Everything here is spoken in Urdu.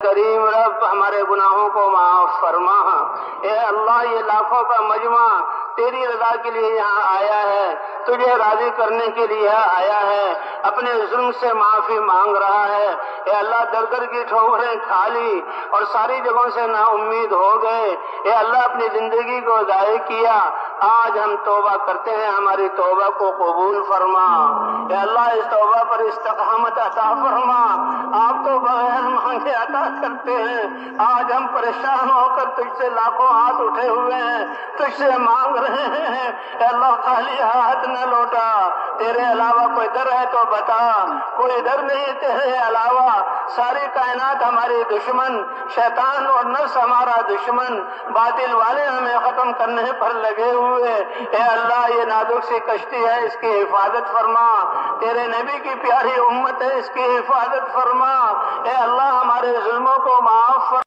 کریم رب ہمارے گناہوں کو معاف فرما۔ اے اللہ یہ لاکھوں کا مجمع تیری رضا کے لیے یہاں آیا ہے، تجھے راضی کرنے کے لیے آیا ہے، اپنے ظلم سے معافی مانگ رہا ہے۔ اے اللہ در در کی ٹھوکریں کھا لی اور ساری جگہوں سے نا امید ہو گئے۔ اے اللہ اپنی زندگی کو ضائع کیا، آج ہم توبہ کرتے ہیں، ہماری توبہ کو قبول فرما۔ اے اللہ اس توبہ پر استقامت عطا فرما، آپ تو بغیر مانگے عطا کرتے ہیں۔ آج ہم پریشان ہو کر تجھ سے لاکھوں ہاتھ اٹھے ہوئے ہیں، تجھ سے مانگ رہے ہیں۔ اے اللہ خالی ہاتھ نہ لوٹا، تیرے علاوہ کوئی در ہے تو بتا، کوئی در نہیں تیرے علاوہ۔ ساری کائنات ہماری دشمن، شیطان اور نفس ہمارا دشمن، باطل والے ہمیں ختم کرنے پر لگے ہوئے۔ اے اللہ یہ نازک سی کشتی ہے، اس کی حفاظت فرما، تیرے نبی کی پیاری امت ہے، اس کی حفاظت فرما۔ اے اللہ ہمارے ظلموں کو معاف فرما۔